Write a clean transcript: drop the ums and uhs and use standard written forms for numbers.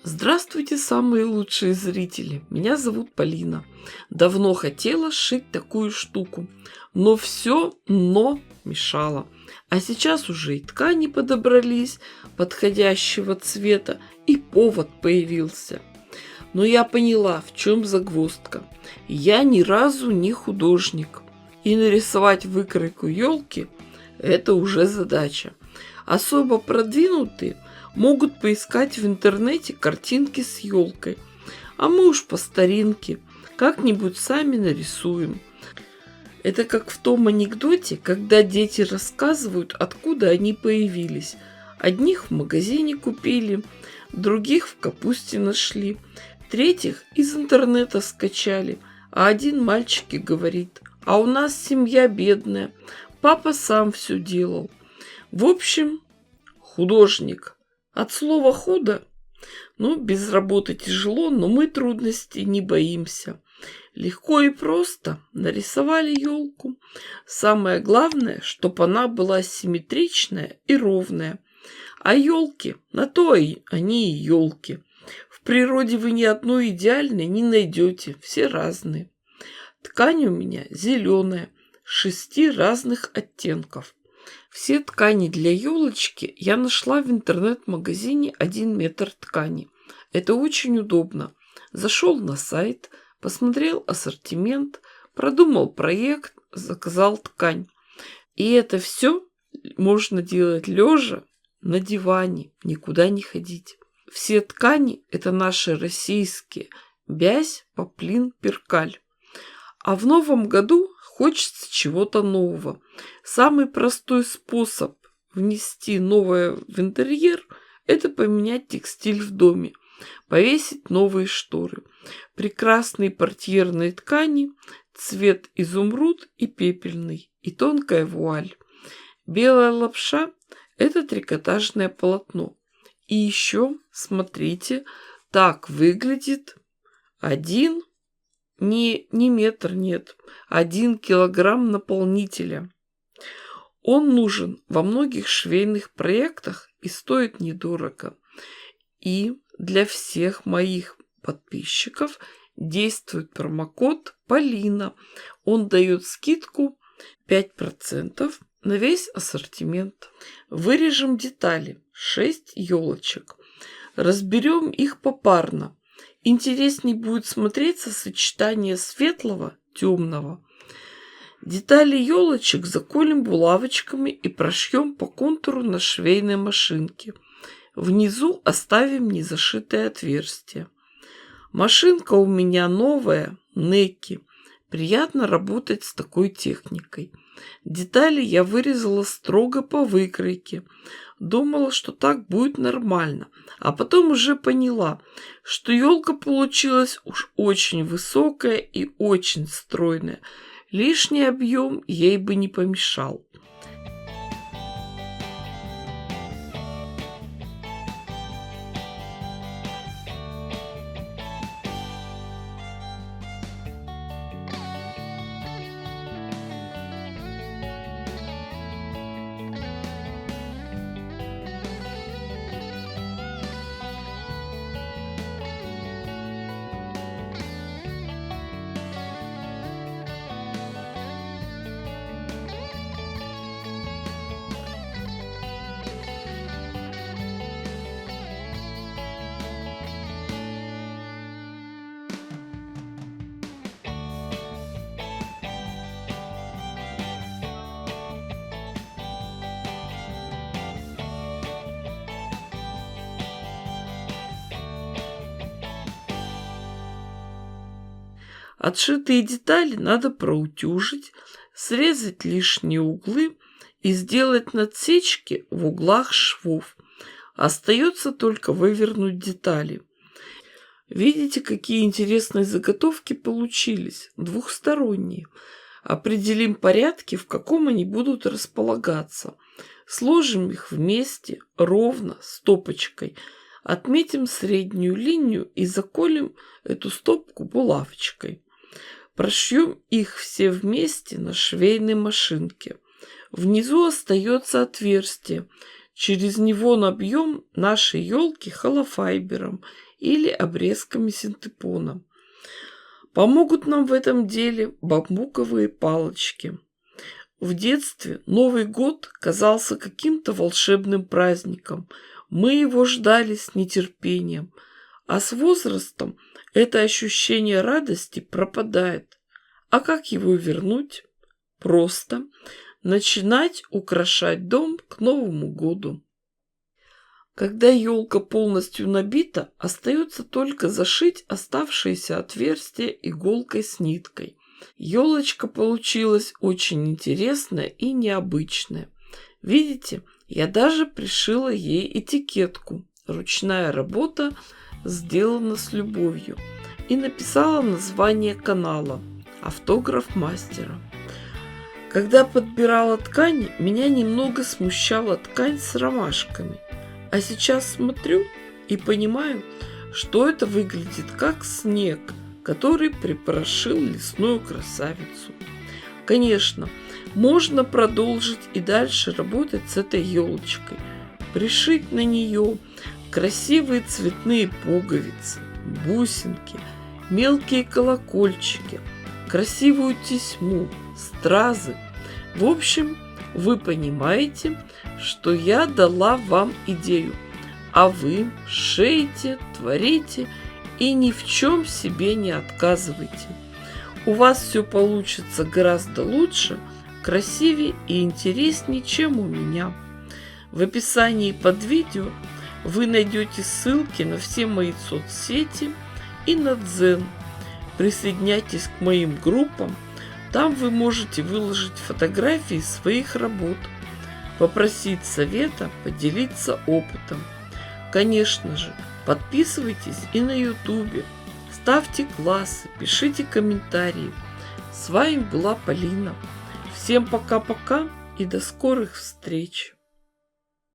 Здравствуйте, самые лучшие зрители! Меня зовут Полина. Давно хотела сшить такую штуку, но все мешало. А сейчас уже и ткани подобрались подходящего цвета, и повод появился. Но я поняла, в чем загвоздка. Я ни разу не художник. И нарисовать выкройку елки – это уже задача. Особо продвинутые могут поискать в интернете картинки с елкой. А мы уж по старинке как-нибудь сами нарисуем. Это как в том анекдоте, когда дети рассказывают, откуда они появились. Одних в магазине купили, других в капусте нашли, третьих из интернета скачали. А один мальчик и говорит: а у нас семья бедная, папа сам все делал. В общем, художник. От слова «худо». Ну, без работы тяжело, но мы трудностей не боимся. Легко и просто нарисовали елку. Самое главное, чтобы она была симметричная и ровная. А елки, на то они и елки. В природе вы ни одной идеальной не найдете, все разные. Ткань у меня зеленая, 6 разных оттенков. Все ткани для елочки я нашла в интернет-магазине 1 метр ткани. Это очень удобно. Зашел на сайт, посмотрел ассортимент, продумал проект, заказал ткань. И это все можно делать лежа на диване, никуда не ходить. Все ткани – это наши российские: бязь, поплин, перкаль. А в новом году хочется чего-то нового. Самый простой способ внести новое в интерьер – это поменять текстиль в доме, повесить новые шторы. Прекрасные портьерные ткани, цвет изумруд и пепельный, и тонкая вуаль. Белая лапша – это трикотажное полотно. И еще, смотрите, так выглядит не метр, нет, 1 килограмм наполнителя. Он нужен во многих швейных проектах и стоит недорого. И для всех моих подписчиков действует промокод Полина. Он дает скидку 5% на весь ассортимент. Вырежем детали, 6 елочек. Разберем их попарно. Интересней будет смотреться сочетание светлого, темного. Детали елочек заколем булавочками и прошьем по контуру на швейной машинке. Внизу оставим незашитое отверстие. Машинка у меня новая, Неки. Приятно работать с такой техникой. Детали я вырезала строго по выкройке. Думала, что так будет нормально. А потом уже поняла, что елка получилась уж очень высокая и очень стройная. Лишний объем ей бы не помешал. Отшитые детали надо проутюжить, срезать лишние углы и сделать надсечки в углах швов. Остается только вывернуть детали. Видите, какие интересные заготовки получились, двухсторонние. Определим порядки, в каком они будут располагаться. Сложим их вместе, ровно, стопочкой. Отметим среднюю линию и заколем эту стопку булавочкой. Прошьем их все вместе на швейной машинке. Внизу остается отверстие. Через него набьем наши елки холофайбером или обрезками синтепона. Помогут нам в этом деле бамбуковые палочки. В детстве Новый год казался каким-то волшебным праздником. Мы его ждали с нетерпением. А с возрастом это ощущение радости пропадает. А как его вернуть? Просто начинать украшать дом к Новому году. Когда елка полностью набита, остается только зашить оставшиеся отверстия иголкой с ниткой. Елочка получилась очень интересная и необычная. Видите, я даже пришила ей этикетку. Ручная работа сделана с любовью. И написала название канала, автограф мастера. Когда подбирала ткань, меня немного смущала ткань с ромашками. А сейчас смотрю и понимаю, что это выглядит как снег, который припорошил лесную красавицу. Конечно, можно продолжить и дальше работать с этой елочкой, пришить на нее красивые цветные пуговицы, бусинки, мелкие колокольчики, красивую тесьму, стразы. В общем, вы понимаете, что я дала вам идею, а вы шейте, творите и ни в чем себе не отказывайте. У вас все получится гораздо лучше, красивее и интереснее, чем у меня. В описании под видео вы найдете ссылки на все мои соцсети и на Дзен. Присоединяйтесь к моим группам. Там вы можете выложить фотографии своих работ, попросить совета, поделиться опытом. Конечно же, подписывайтесь и на YouTube, ставьте классы, пишите комментарии. С вами была Полина. Всем пока-пока и до скорых встреч!